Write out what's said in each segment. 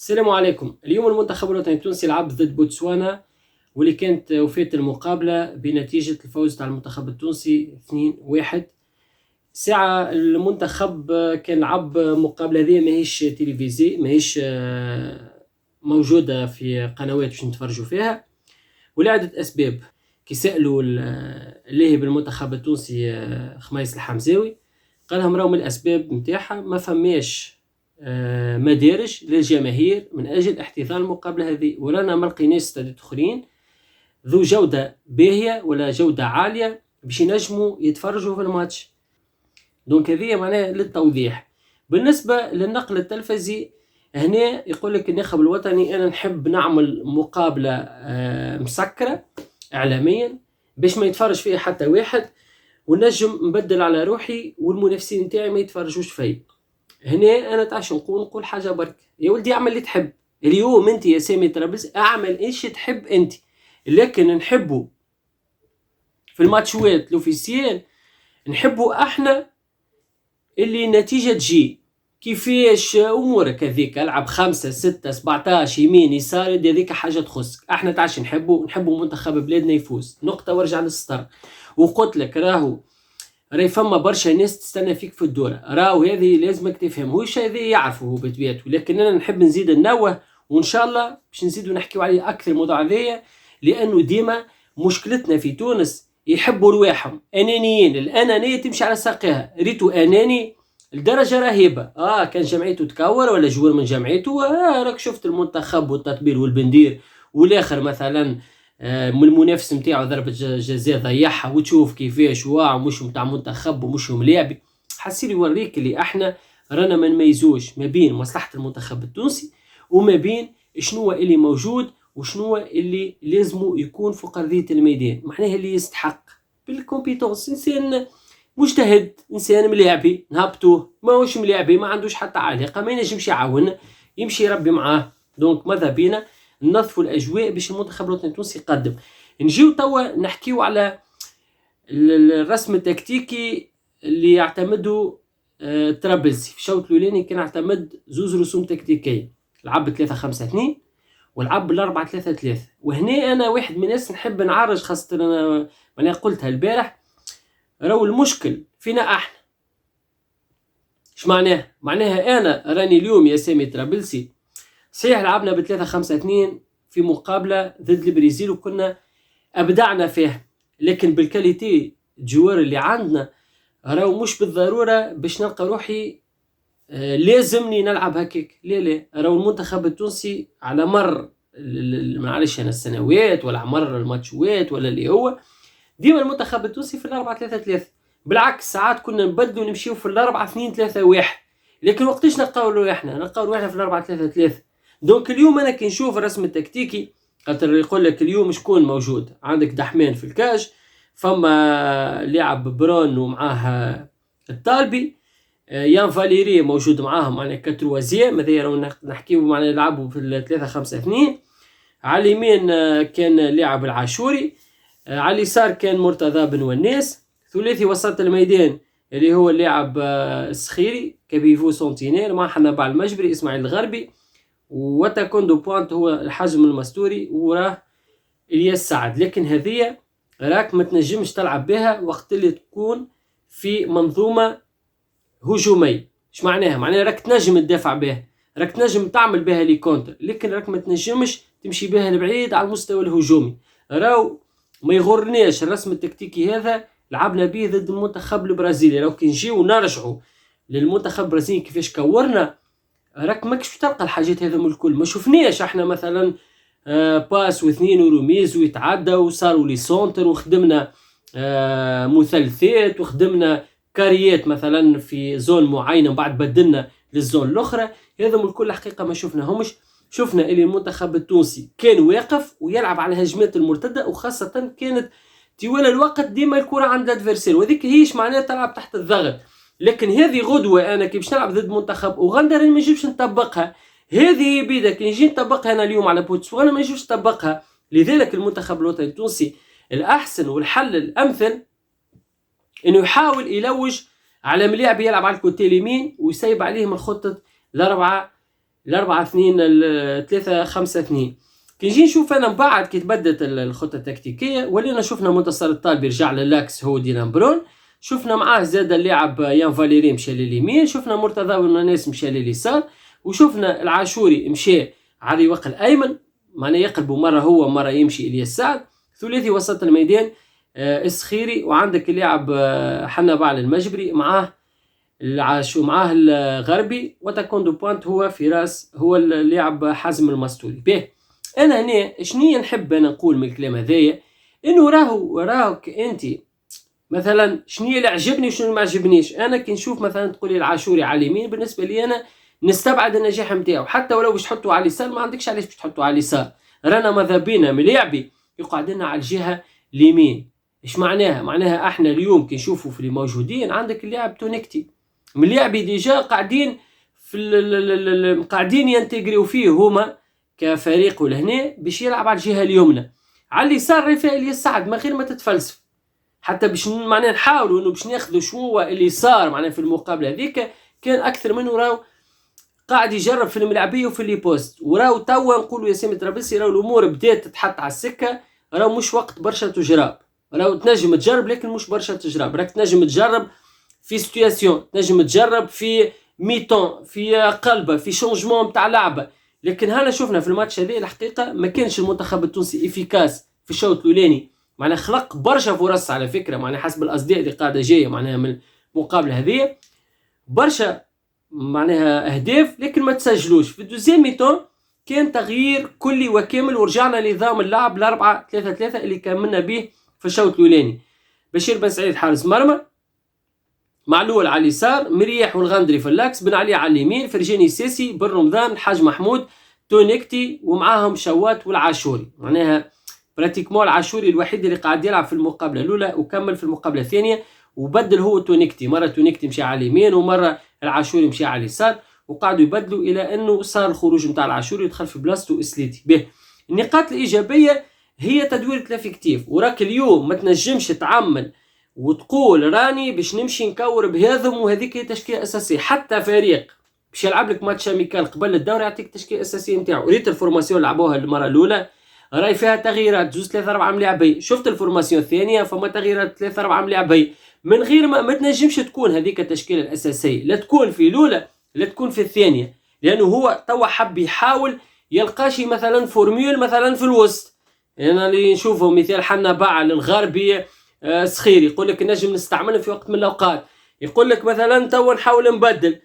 السلام عليكم. اليوم المنتخب الوطني التونسي لعب ضد بوتسوانا، واللي كانت وفاة المقابلة بنتيجة الفوز تاع المنتخب التونسي 2-1. ساعة المنتخب كان لعب مقابلة هذه ماهيش تلفزي، ماهيش موجودة في قنوات باش نتفرجوا فيها، ولعدة أسباب. كي سألوا اللي بالمنتخب التونسي خميس الحمزاوي قالهم راهم الأسباب متاعها ما فماش مدارج للجماهير من أجل احتضان المقابلة هذه، ورانا ما لقيناش استادات أخرين ذو جودة باهية ولا جودة عالية باش ينجموا يتفرجوا في الماتش. دونك هذه معناها للتوضيح. بالنسبة للنقل التلفزي، هنا يقول لك الناخب الوطني أنا نحب نعمل مقابلة مسكرة إعلاميا باش ما يتفرج فيها حتى واحد، ونجم نبدل على روحي والمنافسين نتاعي ما يتفرجوش فيا. هنا انا تعش نقول حاجه برك، يا ولدي اعمل اللي تحب. اليوم انت يا سامي طرابلس اعمل ايش تحب انت، لكن نحبه في الماتشوات لوفيسيال، نحبه احنا اللي النتيجه تجي كيفاش امورك هذيك. العب 5 6 17 يمين يسار، هذيك حاجه تخصك. احنا تعش نحبه منتخب بلادنا يفوز نقطه وارجع للسطر. وقلت لك راهي فما برشا ناس تستنى فيك في الدورة، راهو هذه لازمك تفهموش، هذه يعرفوا هو بطبيعته، لكن انا نحب نزيد ننوه، وان شاء الله باش نزيدوا نحكيو عليه اكثر الموضوع هذايا، لانه ديما مشكلتنا في تونس يحبوا رواحهم انانيين. الانانيه تمشي على ساقها، ريتو اناني لدرجه رهيبه. كان جمعيته تكور ولا جوار من جمعيته، راك شفت المنتخب والتطبيل والبندير، والاخر مثلا من المنافس نتاعو ضربة جزاء ضيعها، وتشوف كيفاش مش نتاع منتخب ومش ملاعبي. حسير يوريك اللي احنا رانا ما نميزوش ما بين مصلحة المنتخب التونسي وما بين شنو اللي موجود وشنو اللي لازم يكون في قضية الميدان. معناها اللي يستحق بالكومبيتونس، انسان مجتهد، انسان ملاعبي نهبطوه، ما هوش ملاعبي ما عندوش حتى علاقة، ما ينجمش يعاون، يمشي يربي معاه. دونك ماذا بينا ننظفوا الاجواء باش المنتخب الوطني التونسي يقدم. نجيو توا نحكيو على الرسم التكتيكي اللي يعتمدوا طرابلسي. في الشوط الاولاني كان يعتمد زوز رسوم تكتيكيه، لعب 3-5-2 ولعب 4-3-3. وهنا انا واحد من الناس نحب نعرج، خاصه انا قلتها البارح، راهو المشكل فينا احنا. ايش معناها انا راني اليوم يا سامي طرابلسي صحيح لعبنا 3-5-2 في مقابلة ضد البرازيل وكنا أبدعنا فيها، لكن بالكاليتي الجوار اللي عندنا راهو مش بالضرورة باش نلقى روحي لازمني نلعب هكاك. لا راهو المنتخب التونسي على مر معلش أنا السنوات ولا مر الماتشوات ولا اللي هو ديما المنتخب التونسي في 4-3-3. بالعكس ساعات كنا نبدلوا نمشيو في 4-2-3-1، لكن وقتاش نلقاو روحنا في 4-3-3. دونك اليوم انا كي نشوف الرسم التكتيكي، خاطر يقول لك اليوم شكون موجود، عندك دحمان في الكاج، فما لاعب برون ومعاه الطالبي، يان فاليري موجود معاهم معناها كتروازيام، هذا نحكيو معناها يلعبوا في 3-5-2. على اليمين كان لاعب العاشوري، على اليسار كان مرتضى بن وناس. ثلاثي وسط الميدان اللي هو اللاعب السخيري كبيفو سونتينير مع حنبع المجبري اسماعيل الغربي، وتاكوندو بوانت هو الحجم المستوري، وراه الياس سعد. لكن هذه راك ما تنجمش تلعب بها وقت اللي تكون في منظومة هجومية. ايش معناها راك تنجم تدافع بها، راك تنجم تعمل بها لي كونتر، لكن راك ما تنجمش تمشي بها لبعيد على المستوى الهجومي. راو ما يغرناش الرسم التكتيكي هذا لعبنا به ضد المنتخب البرازيلي. لو كي نجيو نرجعوا للمنتخب البرازيلي كيفاش كورنا، راك ماكش تلقى الحاجات هذا من الكل. ما شفناش احنا مثلا باس واثنين ورميز ويتعدى وصاروا لي سونتر، وخدمنا مثلثات وخدمنا كاريات مثلا في زون معينه وبعد بدلنا للزون الاخرى. هذا من الكل حقيقه ما شفناهمش. شفنا اللي المنتخب التونسي كان واقف ويلعب على هجمات المرتده، وخاصه كانت طوال الوقت ديما الكره عند الادفيرسير، وهذيك هيش معناها تلعب تحت الضغط. لكن هذه غدوه انا كي باش نلعب ضد منتخب اوغندا ما نجيبش نطبقها، هذه بيدا كي نجي نطبقها انا اليوم على بوتسوانا ما نجيبش نطبقها. لذلك المنتخب الوطني التونسي الاحسن والحل الامثل انه يحاول يلوج على ملاعب يلعب على الكوتي اليمين ويسيب عليهم الخطه 4-3-3. ال4-2 3-5-2. كي نجي نشوف انا من بعد كي تبدت الخطه التكتيكيه ولينا شفنا منتصر الطالب يرجع للاكس هو دينان برون، شفنا معاه زاد اللاعب يان فاليري مشى لليمين، شفنا مرتضى ونانيس مشى لليسار، وشفنا العاشوري مشى على الرواق الايمن معناه يقلبوا مره هو مره يمشي الياس سعد. ثلاثي وسط الميدان السخيري، وعندك اللاعب حنا بعل المجبري معاه معاه الغربي، وتكون دو بوانت هو فراس هو اللاعب حازم المستوري. به انا هنا شنيا نحب انا نقول من الكلام هذايا، انه راهوك انت مثلا شنيا اللي عجبني وشنو ما عجبنيش. انا كي نشوف مثلا تقولي العاشوري على اليمين، بالنسبه لي انا نستبعد النجاح نتاعو، حتى ولو باش تحطوا على اليسار ما عندكش علاش باش تحطوا على اليسار، رانا ماذا بينا ملاعبي يقعد لنا على الجهه اليمين. ايش معناها؟ معناها احنا اليوم كي نشوفوا في اللي موجودين عندك اللاعب تونيكتي ملاعبي ديجا قاعدين في قاعدين ينتجريو فيه هما كفريق ولهنا باش يلعب على الجهه اليمنى. على اليسار رفاعي اليسعد من غير ما تتفلسف، حتى باش معناها نحاولوا انه باش ناخذوا شو اللي صار معناها في المقابله هذيك، كان اكثر منه راهو قاعد يجرب في الملعبيه وفي اللي بوست، وراهو توا نقولوا يا سامي ترابلسي راهو الامور بدات تتحط على السكه، راهو مش وقت برشا تجرب، راهو تنجم تجرب لكن مش برشا تجرب، راك تنجم تجرب في سيتوياسيون، تنجم تجرب في ميتون، في قلبه، في شونجمون نتاع لعبه. لكن هنا شفنا في الماتش هذا الحقيقه ما كانش المنتخب التونسي افيكاس في الشوط الاولاني، معناها خلق برشا فرص على فكره، معناها حسب الاصداء اللي قاعده جايه معناها من المقابله هذه برشا معناها اهداف لكن ما تسجلوش. في الدوزيام ميتون كان تغيير كلي وكامل ورجعنا لنظام اللعب 4-3-3 اللي كملنا به في الشوط الاولاني. بشير بن سعيد حارس مرمى، معلول على اليسار، مريح والغندري في اللاكس، بن علي على اليمين، فرجاني الساسي، بن رمضان، الحاج محمود، تونيكتي، ومعاهم شوات والعاشوري. معناها براتيكمون العاشوري الوحيد اللي قاعد يلعب في المقابله الاولى وكمل في المقابله الثانيه، وبدل هو تونيكتي، مره تونيكتي مشى على اليمين ومره العاشوري مشى على اليسار، وقعدوا يبدلوا الى انه صار الخروج نتاع العاشوري يدخل في بلاصتو اسليتي. به النقاط الايجابيه هي تدوير الافكتيف، وراك اليوم ما تنجمش تعمل وتقول راني باش نمشي نكور بهذم وهذيك هي تشكيله اساسيه. حتى فريق باش يلعب لك ماتش اميكال قبل الدوري يعطيك التشكيله الاساسيه نتاعو. ريت الفورماسيون لعبوها المره الاولى راي فيها تغييرات، جوز 3-4 ملاعبين، شفت الفورماسيون الثانيه فما تغييرات 3-4 ملاعبين، من غير ما تنجمش تكون هذيك التشكيله الاساسيه، لا تكون في الاولى لا تكون في الثانيه، لانه هو توا حب يحاول يلقاشي مثلا فورميول مثلا في الوسط. انا اللي نشوفه مثال حنا باع للغربي سخير يقول لك نجم نستعمله في وقت من الاوقات، يقول لك مثلا تو نحاول نبدل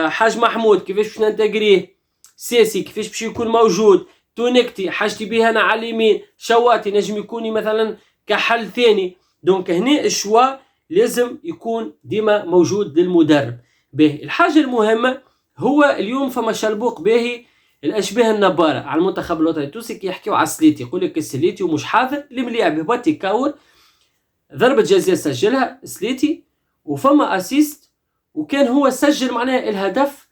حاج محمود كيفاش باش ننتقريه، سيسي كيفاش باش يكون موجود، تونيكتي حاجتي به انا على اليمين، شواتي نجم يكون مثلا كحل ثاني. دونك هنا الشوا لازم يكون ديما موجود للمدرب. به الحاجه المهمه هو اليوم فما شلبوق باهي الاشباه النباره على المنتخب الوطني التونسي كي يحكيوا على السليتي، يقول لك السليتي ومش حاضر الملاعب هبط يكور، ضربة جزاء سجلها سليتي وفما اسيست، وكان هو سجل معناها الهدف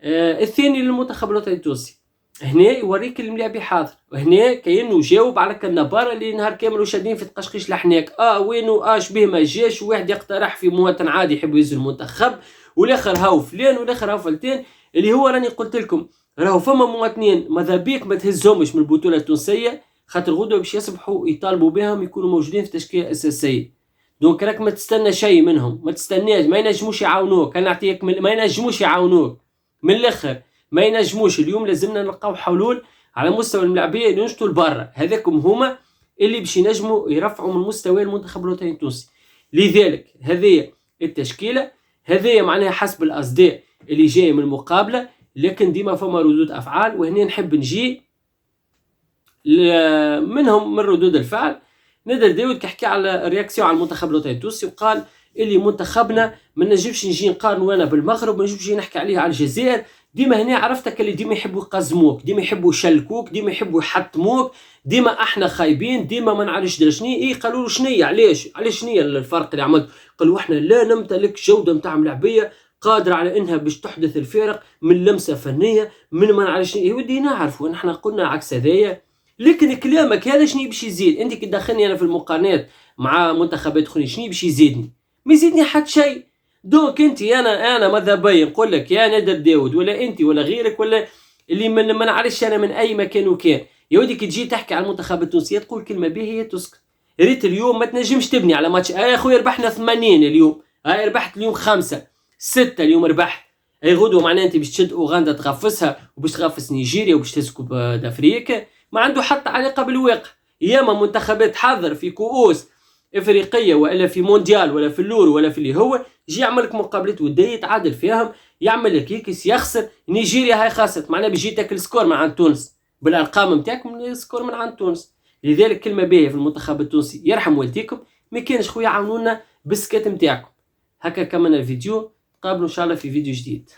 الثاني للمنتخب الوطني التونسي. هنا يوريك الملاعبي حاضر، وهنا كأنه جاوب على النبارة اللي نهار كامل وشادين في تقشقيش لحناك وينو شبيه ما جاش، وواحد يقترح في مواطن عادي يحب يهز المنتخب، والاخر هاو فلان والاخر هاو فلتان، اللي هو راني قلت لكم راهو فما مواطنين ماذا بيك ما تهزهمش من البطولة التونسية، خاطر غدوة باش يصبحوا يطالبوا بهم يكونوا موجودين في تشكيلة أساسية. دونك راك ما تستنى شيء منهم، ما تستناش، ما ينجموش يعاونوك، انا نعطيك ما ينجموش يعاونوك من الاخر، ما ينجموش. اليوم لازمنا نلقاو حلول على مستوى الملاعبيه اللي نشطوا لبرا، هذاكم هما اللي باش ينجموا يرفعوا من مستوى المنتخب الوطني التونسي. لذلك هذه التشكيله هذه معناها حسب الاصداء اللي جايه من المقابله، لكن ديما فما ردود افعال، وهنا نحب نجي منهم من ردود الفعل. نادر داود كحكي على رياكسيون على المنتخب الوطني التونسي وقال اللي منتخبنا ما نجمش نجي نقارنوا انا بالمغرب، ما نجمش نحكي عليه على الجزائر. ديما هنا عرفتك اللي ديما يحبوا يقزموك، ديما يحبوا يشلكوك، ديما يحبوا يحطموك، ديما احنا خايبين، ديما ما نعرفش درا شنو. قالوا له شنو علاش شنو الفرق اللي عملت؟ قالوا احنا لا نمتلك جوده نتاع ملاعبيه قادره على انها باش تحدث الفارق من لمسه فنيه من ما نعرفش شنو. ودي نعرفوا نحن قلنا عكس هذايا، لكن كلامك هذا شنو باش يزيد؟ انت كي تدخلني انا في المقارنات مع منتخبات اخرين شنو باش يزيدني؟ ما يزيدني حتى شيء. دوك انت انا ماذا بيا نقول لك يا نادر داود ولا انت ولا غيرك ولا اللي ما نعرفش انا من اي مكان وكان، يا ودي كي تجي تحكي على المنتخب التونسي تقول كلمه باهيه تسكت. ريت اليوم ما تنجمش تبني على ماتش. يا خويا ربحنا 80 اليوم، ربحت اليوم 5 6 اليوم ربحت. اي غدوه معناها انت باش تشد اوغندا تغفسها وباش تغفس نيجيريا وباش تسكب افريقيا، ما عنده حتى علاقه بالواقع. ياما منتخبات حاضر في كؤوس افريقيه ولا في مونديال ولا في اللورو ولا في اللي هو، يجي يعمل لك مقابلات وديه يتعادل فيهم، يعمل لك يكس يخسر. نيجيريا هاي خاصت معناها بيجي تاكل سكور من عند تونس بالارقام نتاعكم، السكور من عند تونس. لذلك كلمه باهيه في المنتخب التونسي يرحم والديكم، ما كانش خويا عاونونا بالسكات نتاعكم. هكا كملنا الفيديو، نتقابلوا ان شاء الله في فيديو جديد.